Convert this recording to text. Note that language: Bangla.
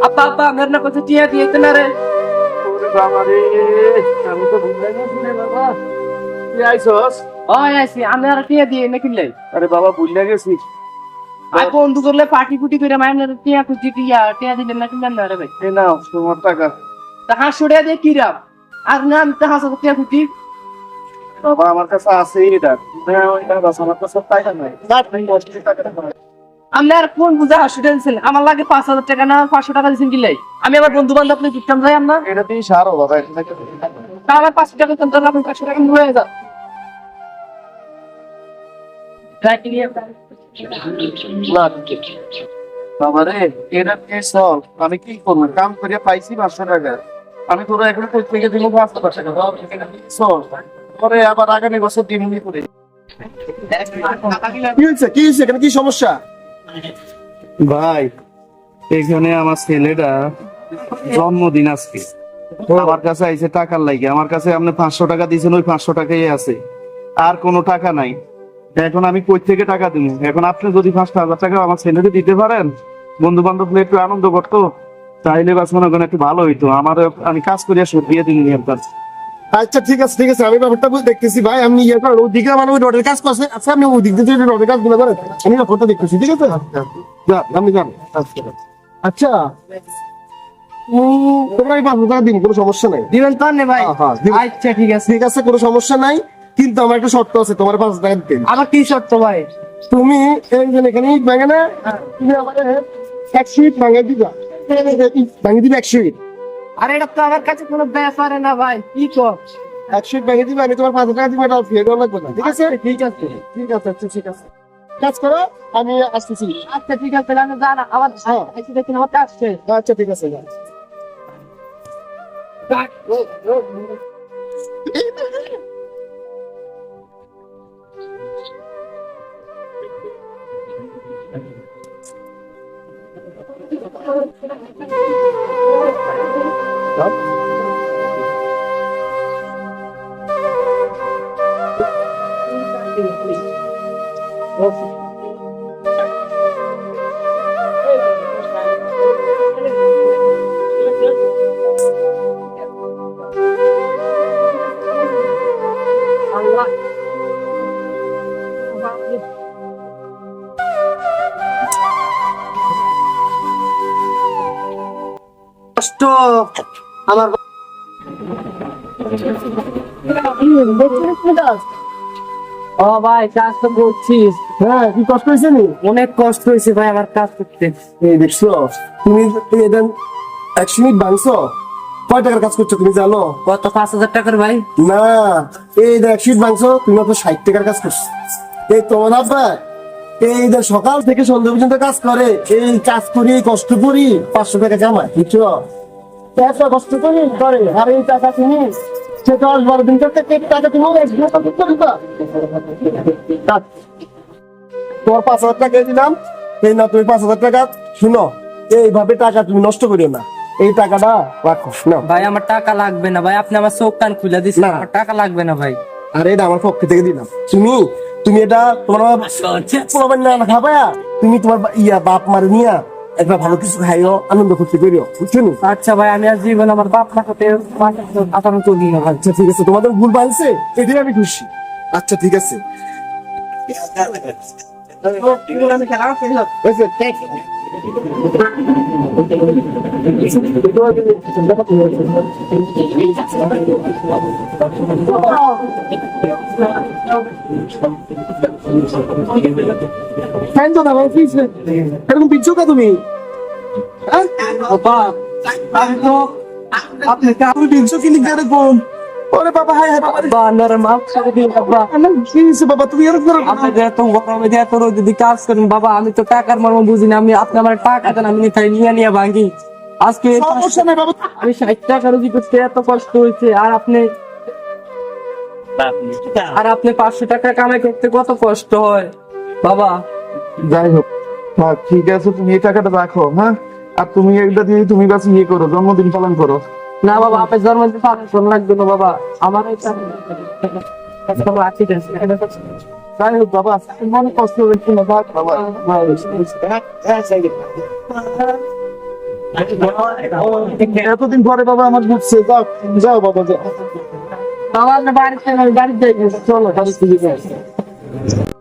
আব্বা আব্বা আমার না কত টিয়া দিয়ে না রে। ওরে বাবা রে, আমি তো ভুলে গেছি রে বাবা। তুই আইছস? ওই আইছি আমি আর টিয়া দিয়ে না কিনলে। আরে বাবা ভুলে গেছি। আর বন্ধু করলে পার্টি ফুটি করে মাইনের টিয়া খুঁজি টিয়া টিয়া দিলেন না কিনলেন না রে ভাই। এই নাও তোমার টাকা। তা 500 টাকা দিয়ে কি রাম? আর না আমি তো 500 টাকা খুঁজি। বাবা আমার কাছে আছে এটা। ওইটা বাস আমার কাছে টাকা নাই। না তুমি বসে টাকাটা দাও। আপনি আর কোন বুঝা 500 টাকা দিচ্ছেন? আমার লাগে 5000 টাকা না 500 টাকা দিচ্ছেন কিনলে? আমি আমার বন্ধু বান্ধব আপনি দিতাম যাই আমরা। এটা দিয়ে সারো বাবা এটা থেকে। তা আমার 500 টাকা দিতাম তাহলে আপনি 500 টাকা নিয়ে যান। ট্রাই নিয়ে বাবা রে এটা দিয়ে চল। আমি কি করবো? কাম করে পাইছি 500 টাকা। আমি তোরা এখন কই থেকে দিব 500 টাকা। বাবা এটা দিয়ে চল। পরে আবার আগামী বছর দিনই করে। কি হয়েছে এখানে কি সমস্যা? ভাই এখানে আমার ছেলেটা জন্মদিন আজকে আমার কাছে আইছে টাকার লাগে। আমার কাছে আপনি 500 টাকা দিয়েছেন, ওই 500 টাকাই আছে, আর কোনো টাকা নাই। এখন আমি কই থেকে টাকা দিব? এখন আপনি যদি 5,000 টাকা আমার ছেলেকে দিতে পারেন, বন্ধু বান্ধব একটু আনন্দ করতো, তাইলে বাস মনে করেন একটু ভালো হইতো। আমার আমি কাজ করিয়া সরিয়ে দিন আপনার। আচ্ছা ঠিক আছে আমি ব্যাপারটা দেখতেছি ভাই। আমি ইয়ে করেন ওইদিকে মানে ওই রোডের কাজ করছে। আচ্ছা আপনি ওই দিক দিয়ে রোডের কাজ গুলো করেন, আমি ব্যাপারটা দেখতেছি। ঠিক আছে আপনি যান। আচ্ছা তোমরা এই 500 টাকা দিন, কোনো সমস্যা নাই। দিবেন তো না ভাই? হ্যাঁ, দিবেন। আচ্ছা ঠিক আছে। ঠিক আছে কোনো সমস্যা নাই, কিন্তু আমার একটা শর্ত আছে। তোমার 500 টাকা দিতে হবে। আমার কি শর্ত ভাই? তুমি এই যে এখানে ইট ভাঙে না, তুমি আমার 100 ইট ভাঙে দিবা। ভাঙে দিবে 100 ইট। আরে এটা তো আমার কাছে কোনো ব্যাপার না ভাই, কি কর? 100 ইট ভাঙে দিবে, আমি তোমার 500 টাকা দিব। এটা ফেরত লাগবে না। ঠিক আছে ঠিক আছে আচ্ছা ঠিক আছে কাজ করো, আমি আসতেছি। আচ্ছা ঠিক আছে আমি জানা আবার আইসি দেখুন আমার কাজ শেষ। আচ্ছা ঠিক আছে যান। আল্লাহ কষ্ট আমার ও ভাই কাজ তো করছিস? হ্যাঁ কি কষ্ট হয়েছে নি? অনেক কষ্ট হয়েছে ভাই আমার কাজ করতে। এই দেখছো তুমি এটা 100 মিনিট ভাঙছো, কয় টাকার কাজ করছো তুমি জানো? কত? 5000 টাকার ভাই? না এই 100 মিনিট ভাঙছো, তুমি তো 60 টাকার কাজ করছো। এই তোমার আব্বা এই যে সকাল থেকে সন্ধ্যা পর্যন্ত কাজ করে, এই কাজ করি কষ্ট করি 500 টাকা কামায়, বুঝছো? এত কষ্ট করি করে, আর এই টাকা তুমি সে 10-12 দিন করতে টাকা তুমি একদিনে তো দিতে দিবা। তোমার 5,000 টাকা দিলাম, এই না তুমি 5,000 টাকা। শুনো এইভাবে টাকা তুমি নষ্ট করিও না, এই টাকাটা রাখো না। ভাই আমার টাকা লাগবে না ভাই, আপনি আমার চোখ কান খুলে দিচ্ছেন, না। আমার টাকা লাগবে না ভাই। আরে এটা আমার পক্ষ থেকে দিলাম। তুমি এটা তোমার না খাবা, তুমি তোমার বাপ মার নিয়া একটা ভালো কিছু খাইও, আনন্দ করতে করিও, বুঝছো নি? আচ্ছা ভাই আমি আর জীবন আমার বাপ মা সাথে আচরণ করি না ভাই। আচ্ছা ঠিক আছে, তোমাদের ভুল বানছে এটাই আমি খুশি। আচ্ছা ঠিক আছে এরকম পিছু কা তুমি? হ্যাঁ? আমি তো আপনি কাউকে পিছু কি লিখে এরকম? ওরে বাবা হায় হায় বাবা রে। বাবা নরম মাফ করে দিন বাবা। কি হয়েছে বাবা, তুমি এরকম করো কেন? আপনি যে এত গরমে যে এত রোদে যদি কাজ করেন বাবা, আমি তো টাকার মর্ম বুঝি না। আপনি আমার টাকা দেন, আমি খাই নিয়ে ভাঙি। আজকে সমস্যা নাই বাবা। আমি 60 টাকা রুজি করতে এত কষ্ট হয়েছে, আর আপনি 500 টাকা কামাই করতে কত কষ্ট হয় বাবা। যাই হোক, হ্যাঁ ঠিক আছে, তুমি এই টাকাটা রাখো। হ্যাঁ, আর তুমি এটা দিয়ে তুমি বাস ইয়ে করো, জন্মদিন পালন করো। না বাবা আপনার জন্মদিন পালন লাগবে না বাবা, আমার যাই হোক বাবা, মনে কষ্ট হচ্ছে না, থাক বাবা। এতদিন পরে বাবা আমার বুঝছে, যাও যাও বাবা যাও। বাবা, আপনি বাড়িতে বাড়িতে চলো, বাড়িতে